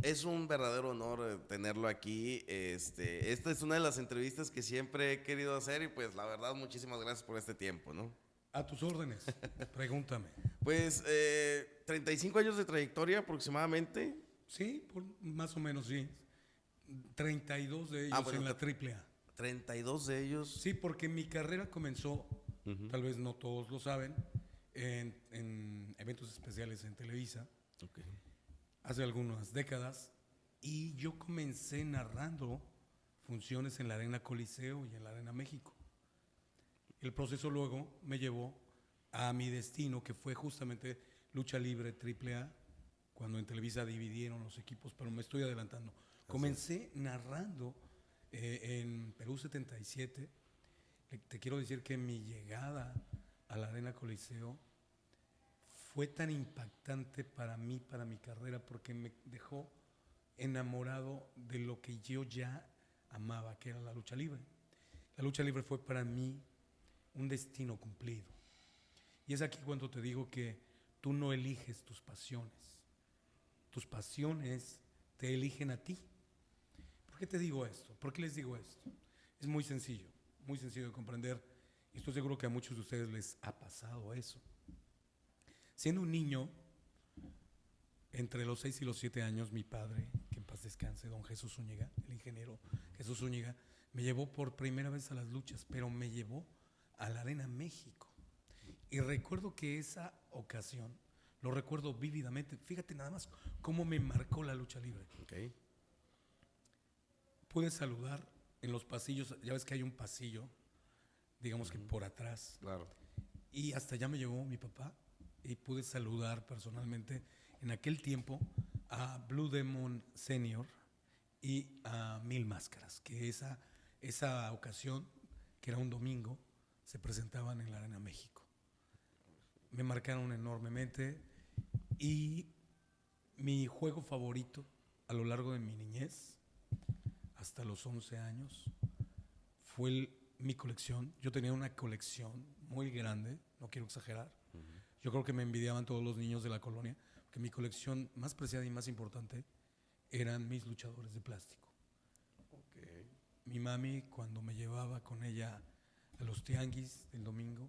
Es un verdadero honor tenerlo aquí. Esta es una de las entrevistas que siempre he querido hacer y pues la verdad muchísimas gracias por este tiempo, ¿no? A tus órdenes, pregúntame. Pues 35 años de trayectoria aproximadamente. Sí, más o menos sí. 32 de ellos Bueno, en la AAA. 32 de ellos. Sí, porque mi carrera comenzó, tal vez no todos lo saben, en eventos especiales en Televisa, Okay. hace algunas décadas, y yo comencé narrando funciones en la Arena Coliseo y en la Arena México. El proceso luego me llevó a mi destino, que fue justamente lucha libre AAA, cuando en Televisa dividieron los equipos, pero me estoy adelantando. Comencé narrando en Perú 77. Te quiero decir que mi llegada a la Arena Coliseo fue tan impactante para mí, para mi carrera, porque me dejó enamorado de lo que yo ya amaba, que era la lucha libre. La lucha libre fue para mí un destino cumplido. Y es aquí cuando te digo que tú no eliges tus pasiones te eligen a ti. ¿Por qué te digo esto? ¿Por qué les digo esto? Es muy sencillo de comprender, y estoy seguro que a muchos de ustedes les ha pasado eso. Siendo un niño, entre los 6 y los 7 años, mi padre, que en paz descanse, don Jesús Zúñiga, el ingeniero Jesús Zúñiga, me llevó por primera vez a las luchas, pero me llevó a la Arena México. Y recuerdo que esa ocasión, lo recuerdo vívidamente, fíjate nada más cómo me marcó la lucha libre. Okay. Pude saludar en los pasillos, ya ves que hay un pasillo, digamos que por atrás. Claro. Y hasta allá me llevó mi papá y pude saludar personalmente en aquel tiempo a Blue Demon Senior y a Mil Máscaras, que esa ocasión, que era un domingo, se presentaban en la Arena México. Me marcaron enormemente y mi juego favorito a lo largo de mi niñez, hasta los 11 años, fue mi colección. Yo tenía una colección muy grande, no quiero exagerar. Yo creo que me envidiaban todos los niños de la colonia, que mi colección más preciada y más importante eran mis luchadores de plástico. Okay. Mi mami, cuando me llevaba con ella a los tianguis del domingo,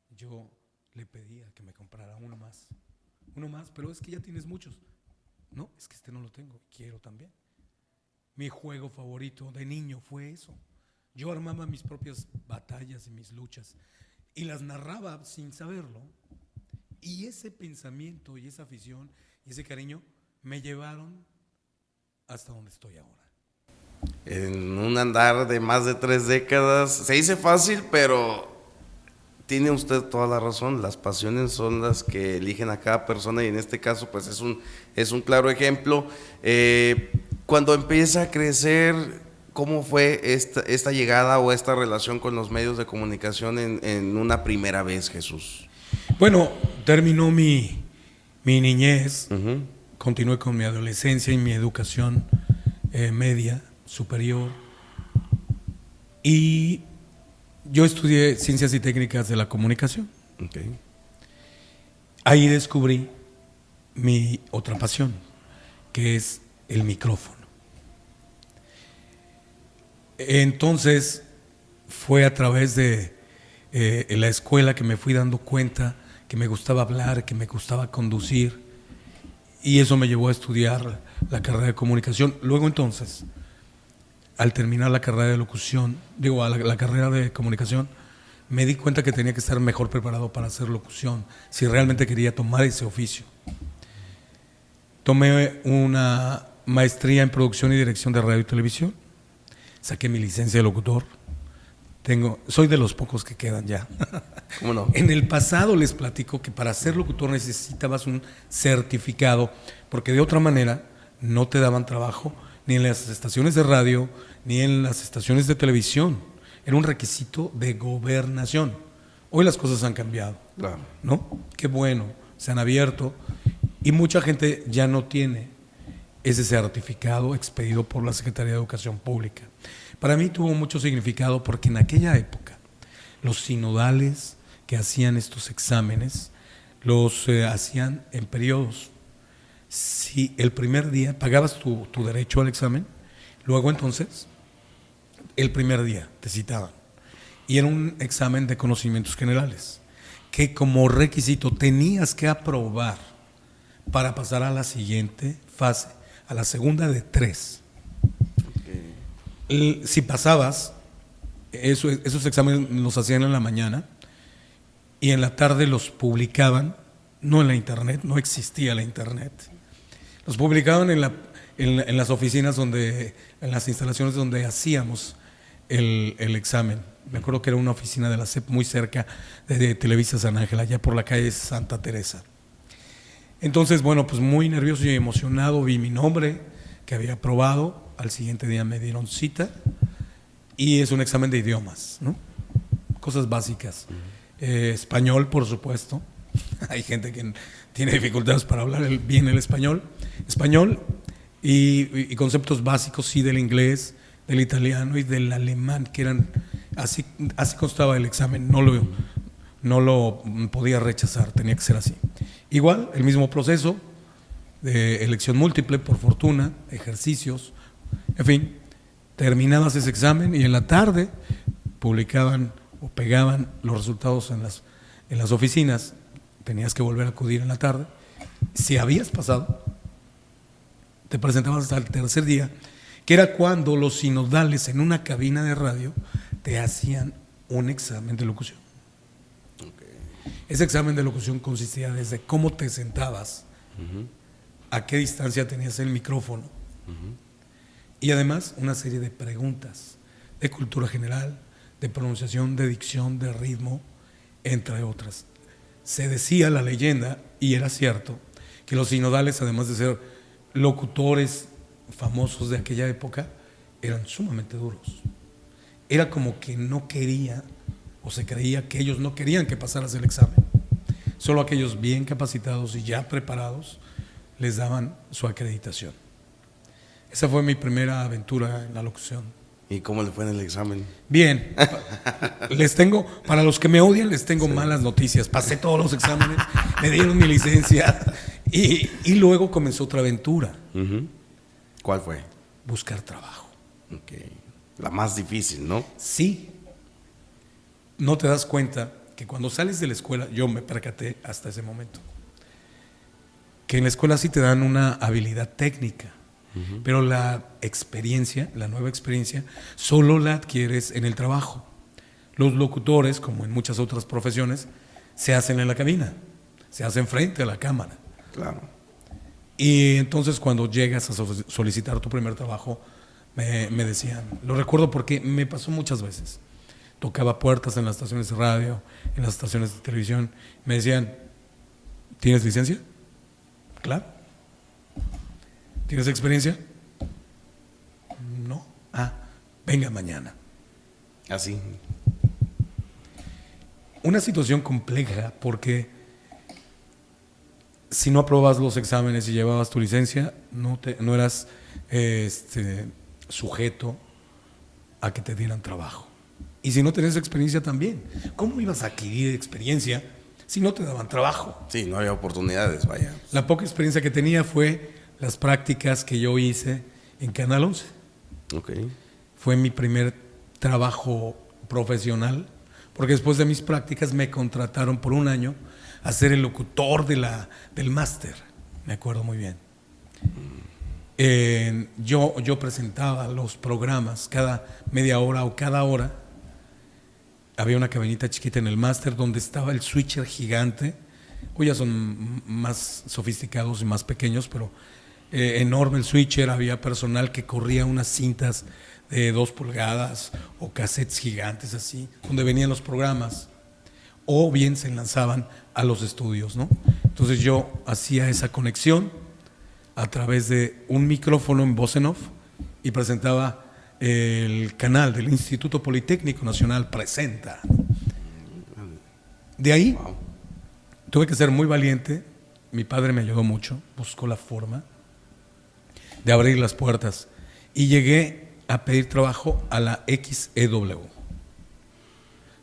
yo le pedía que me comprara uno más, pero es que ya tienes muchos. No, es que este no lo tengo, quiero también. Mi juego favorito de niño fue eso. Yo armaba mis propias batallas y mis luchas y las narraba sin saberlo. Y ese pensamiento y esa afición y ese cariño me llevaron hasta donde estoy ahora. En un andar de más de 3 décadas, se dice fácil, pero tiene usted toda la razón. Las pasiones son las que eligen a cada persona y en este caso pues es un claro ejemplo. Cuando empieza a crecer, ¿cómo fue esta llegada o esta relación con los medios de comunicación en una primera vez, Jesús? Bueno, terminó mi niñez, continué con mi adolescencia y mi educación media, superior, y yo estudié Ciencias y Técnicas de la Comunicación. Okay. Ahí descubrí mi otra pasión, que es el micrófono. Entonces fue a través de la escuela que me fui dando cuenta que me gustaba hablar, que me gustaba conducir, y eso me llevó a estudiar la carrera de comunicación. Luego entonces, al terminar la carrera de locución, la carrera de comunicación, me di cuenta que tenía que estar mejor preparado para hacer locución, si realmente quería tomar ese oficio. Tomé una maestría en producción y dirección de radio y televisión, saqué mi licencia de locutor. Soy de los pocos que quedan ya. ¿Cómo no? En el pasado les platico que para ser locutor necesitabas un certificado, porque de otra manera no te daban trabajo ni en las estaciones de radio ni en las estaciones de televisión. Era un requisito de gobernación. Hoy las cosas han cambiado, Claro. ¿no? Qué bueno, se han abierto y mucha gente ya no tiene ese certificado expedido por la Secretaría de Educación Pública. Para mí tuvo mucho significado porque en aquella época los sinodales que hacían estos exámenes los hacían en periodos. Si el primer día pagabas tu derecho al examen, luego entonces, el primer día te citaban. Y era un examen de conocimientos generales, que como requisito tenías que aprobar para pasar a la siguiente fase, a la segunda de 3. Si pasabas, esos exámenes los hacían en la mañana y en la tarde los publicaban, no en la internet, no existía la internet. Los publicaban en las oficinas en las instalaciones donde hacíamos el examen. Me acuerdo que era una oficina de la CEP muy cerca de Televisa San Ángel, allá por la calle Santa Teresa. Entonces, bueno, pues muy nervioso y emocionado, vi mi nombre que había aprobado, al siguiente día me dieron cita y es un examen de idiomas, ¿no? Cosas básicas. Español, por supuesto. Hay gente que tiene dificultades para hablar bien el español. Español y conceptos básicos, sí, del inglés, del italiano y del alemán, que eran, así constaba el examen, no lo podía rechazar, tenía que ser así. Igual, el mismo proceso de elección múltiple, por fortuna, ejercicios, en fin, terminabas ese examen y en la tarde publicaban o pegaban los resultados en las oficinas, tenías que volver a acudir en la tarde. Si habías pasado, te presentabas hasta el tercer día, que era cuando los sinodales en una cabina de radio te hacían un examen de locución. Okay. Ese examen de locución consistía desde cómo te sentabas, a qué distancia tenías el micrófono, y además una serie de preguntas de cultura general, de pronunciación, de dicción, de ritmo, entre otras. Se decía la leyenda, y era cierto, que los sinodales, además de ser locutores famosos de aquella época, eran sumamente duros. Era como que no quería, o se creía que ellos no querían que pasaras el examen. Solo aquellos bien capacitados y ya preparados les daban su acreditación. Esa fue mi primera aventura en la locución. ¿Y cómo le fue en el examen? Bien. Para los que me odian, les tengo malas noticias. Pasé todos los exámenes, me dieron mi licencia y luego comenzó otra aventura. ¿Cuál fue? Buscar trabajo. Okay. La más difícil, ¿no? Sí. No te das cuenta que cuando sales de la escuela, yo me percaté hasta ese momento, que en la escuela sí te dan una habilidad técnica, pero la experiencia, la nueva experiencia, solo la adquieres en el trabajo. Los locutores, como en muchas otras profesiones, se hacen en la cabina, se hacen frente a la cámara. Claro. Y entonces cuando llegas a solicitar tu primer trabajo, me decían, lo recuerdo porque me pasó muchas veces, tocaba puertas en las estaciones de radio, en las estaciones de televisión, me decían, ¿tienes licencia? Claro. ¿Tienes experiencia? No. Venga mañana. Así. Una situación compleja porque si no aprobabas los exámenes y llevabas tu licencia, no eras sujeto a que te dieran trabajo. Y si no tenías experiencia también, ¿cómo ibas a adquirir experiencia si no te daban trabajo? Sí, no había oportunidades, vaya. La poca experiencia que tenía fue las prácticas que yo hice en Canal 11. Okay. Fue mi primer trabajo profesional, porque después de mis prácticas me contrataron por un año a ser el locutor del máster, me acuerdo muy bien. Yo presentaba los programas cada media hora o cada hora. Había una cabinita chiquita en el máster donde estaba el switcher gigante. Hoy ya son más sofisticados y más pequeños, pero enorme el switcher. Había personal que corría unas cintas de 2 pulgadas o cassettes gigantes así, donde venían los programas, o bien se lanzaban a los estudios, ¿no? Entonces yo hacía esa conexión a través de un micrófono en voz en off y presentaba el canal del Instituto Politécnico Nacional Presenta. De ahí tuve que ser muy valiente. Mi padre me ayudó mucho, buscó la forma de abrir las puertas y llegué a pedir trabajo a la XEW,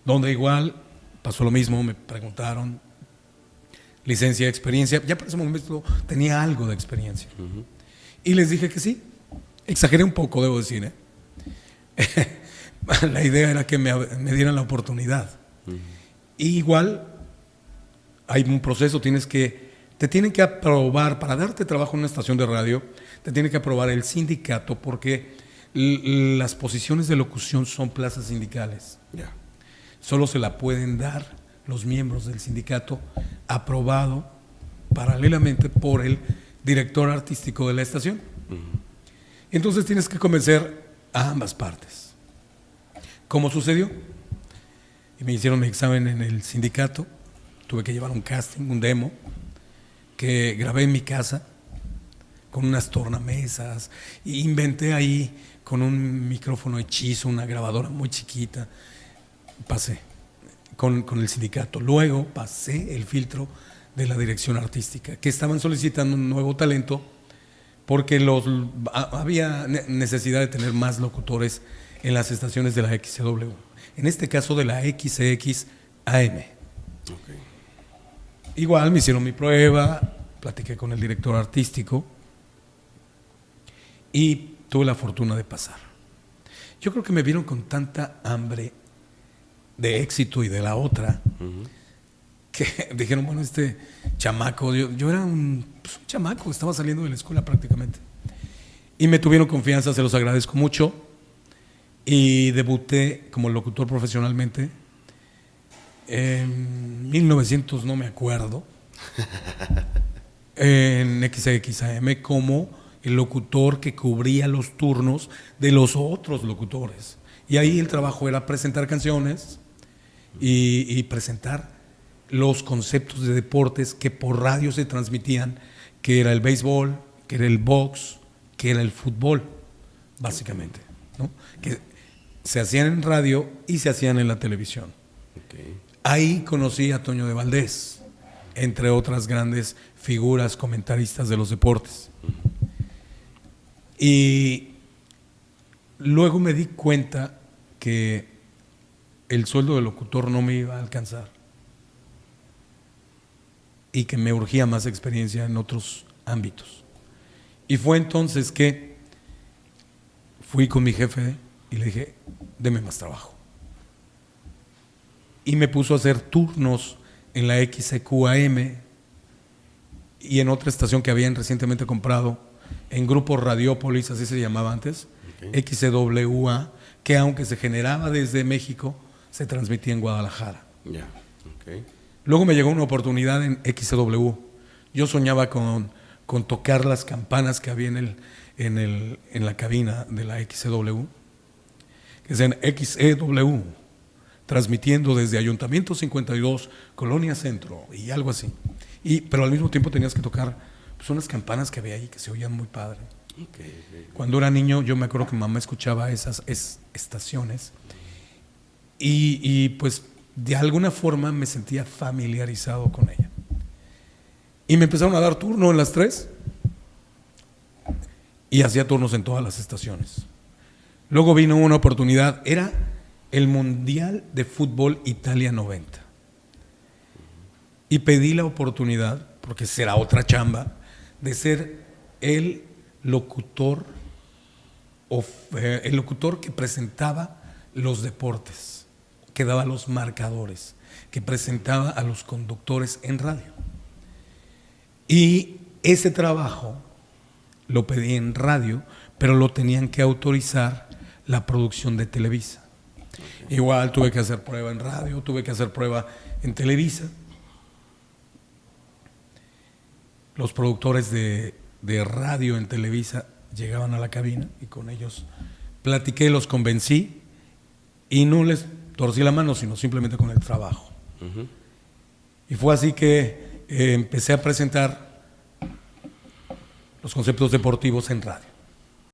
donde igual pasó lo mismo. Me preguntaron, licencia de experiencia. Ya para ese momento tenía algo de experiencia. Y les dije que sí. Exageré un poco, debo decir, ¿eh? La idea era que me dieran la oportunidad. Y igual hay un proceso, te tienen que aprobar, para darte trabajo en una estación de radio, te tiene que aprobar el sindicato, porque las posiciones de locución son plazas sindicales. Ya. Solo se la pueden dar los miembros del sindicato, aprobado paralelamente por el director artístico de la estación. Entonces tienes que convencer a ambas partes. ¿Cómo sucedió? Y me hicieron mi examen en el sindicato, tuve que llevar un casting, un demo, que grabé en mi casa, con unas tornamesas, e inventé ahí con un micrófono hechizo, una grabadora muy chiquita. Pasé con el sindicato. Luego pasé el filtro de la dirección artística, que estaban solicitando un nuevo talento porque había necesidad de tener más locutores en las estaciones de la XCW. En este caso de la XX AM. Okay. Igual me hicieron mi prueba, platiqué con el director artístico y tuve la fortuna de pasar. Yo creo que me vieron con tanta hambre de éxito y de la otra, que dijeron, bueno, este chamaco, yo era un chamaco, estaba saliendo de la escuela prácticamente, y me tuvieron confianza, se los agradezco mucho, y debuté como locutor profesionalmente en 1900, no me acuerdo, en XXAM, como el locutor que cubría los turnos de los otros locutores. Y ahí el trabajo era presentar canciones y presentar los conceptos de deportes que por radio se transmitían, que era el béisbol, que era el box, que era el fútbol, básicamente, ¿no? Que se hacían en radio y se hacían en la televisión. Okay. Ahí conocí a Toño de Valdés, entre otras grandes figuras comentaristas de los deportes. Y luego me di cuenta que el sueldo de locutor no me iba a alcanzar y que me urgía más experiencia en otros ámbitos. Y fue entonces que fui con mi jefe y le dije, deme más trabajo. Y me puso a hacer turnos en la XQAM y en otra estación que habían recientemente comprado, en Grupo Radiópolis, así se llamaba antes, okay. XWA, que aunque se generaba desde México, se transmitía en Guadalajara. Yeah. Okay. Luego me llegó una oportunidad en XW. Yo soñaba con tocar las campanas que había en la cabina de la XW, que es en XEW, transmitiendo desde Ayuntamiento 52, Colonia Centro y algo así. Pero al mismo tiempo tenías que tocar pues, unas campanas que había ahí que se oían muy padre. Okay. Cuando era niño yo me acuerdo que mamá escuchaba esas estaciones y pues de alguna forma me sentía familiarizado con ella. Y me empezaron a dar turno en las 3 y hacía turnos en todas las estaciones. Luego vino una oportunidad, era el Mundial de Fútbol Italia 90. Y pedí la oportunidad, porque será otra chamba, de ser el locutor que presentaba los deportes, que daba los marcadores, que presentaba a los conductores en radio. Y ese trabajo lo pedí en radio, pero lo tenían que autorizar la producción de Televisa. Okay. Igual tuve que hacer prueba en radio, tuve que hacer prueba en Televisa. Los productores de radio en Televisa llegaban a la cabina y con ellos platiqué, los convencí y no les torcí la mano, sino simplemente con el trabajo. Y fue así que empecé a presentar los conceptos deportivos en radio.